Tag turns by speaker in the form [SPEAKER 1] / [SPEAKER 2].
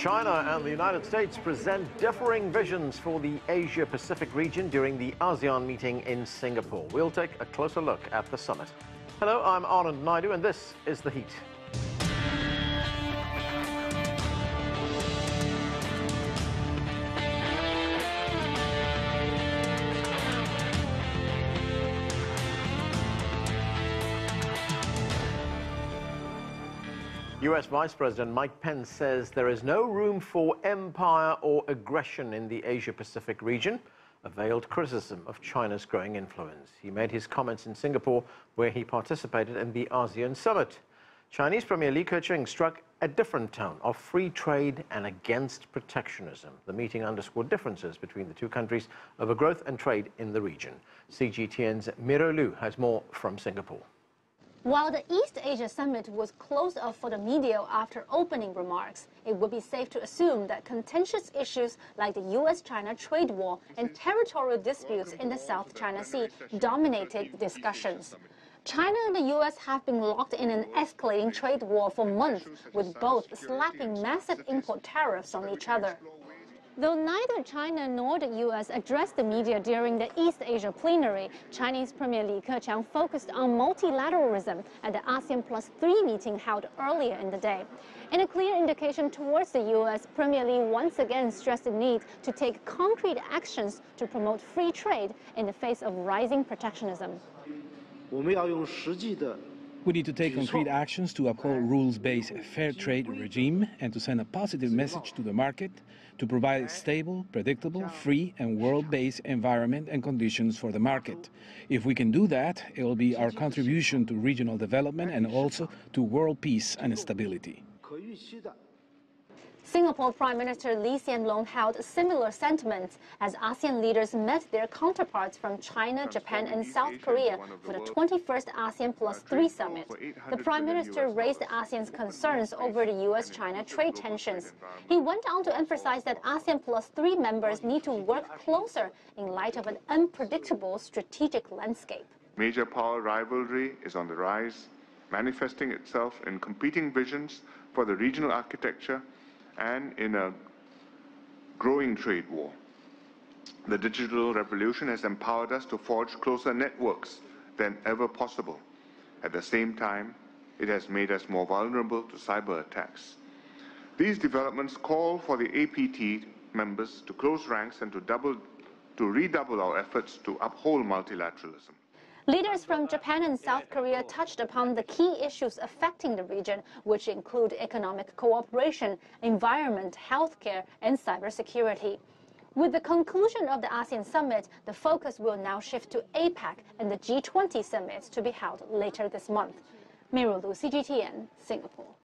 [SPEAKER 1] China and the United States present differing visions for the Asia-Pacific region during the Asean meeting in Singapore. We'll take a closer look at the summit. Hello, I'm Anand Naidu, and this is The Heat. U.S. Vice President Mike Pence says there is no room for empire or aggression in the Asia-Pacific region, a veiled criticism of China's growing influence. He made his comments in Singapore, where he participated in the ASEAN summit. Chinese Premier Li Keqiang struck a different tone of free trade and against protectionism. The meeting underscored differences between the two countries over growth and trade in the region. CGTN's Miro has more from Singapore.
[SPEAKER 2] While the East Asia Summit was closed off for the media after opening remarks, it would be safe to assume that contentious issues like the U.S.-China trade war and territorial disputes in the South China Sea dominated discussions. China and the U.S. have been locked in an escalating trade war for months, with both slapping massive import tariffs on each other. Though neither China nor the U.S. addressed the media during the East Asia plenary, Chinese Premier Li Keqiang focused on multilateralism at the ASEAN+3 meeting held earlier in the day. In a clear indication towards the U.S., Premier Li once again stressed the need to take concrete actions to promote free trade in the face of rising protectionism.
[SPEAKER 3] We need to take concrete actions to uphold rules-based fair trade regime and to send a positive message to the market to provide a stable, predictable, free and world-based environment and conditions for the market. If we can do that, it will be our contribution to regional development and also to world peace and stability.
[SPEAKER 2] Singapore Prime Minister Lee Hsien Loong held similar sentiments as ASEAN leaders met their counterparts from China, Japan and South Korea for the 21st ASEAN+3 summit. The Prime Minister raised ASEAN's concerns over the U.S.-China trade tensions. He went on to emphasize that ASEAN+3 members need to work closer in light of an unpredictable strategic landscape.
[SPEAKER 4] Major power rivalry is on the rise, manifesting itself in competing visions for the regional architecture and in a growing trade war. The digital revolution has empowered us to forge closer networks than ever possible. At the same time, it has made us more vulnerable to cyber attacks. These developments call for the APT members to close ranks and to redouble our efforts to uphold multilateralism.
[SPEAKER 2] Leaders from Japan and South Korea touched upon the key issues affecting the region, which include economic cooperation, environment, healthcare, and cybersecurity. With the conclusion of the ASEAN summit, the focus will now shift to APEC and the G20 summit to be held later this month. Miro, CGTN, Singapore.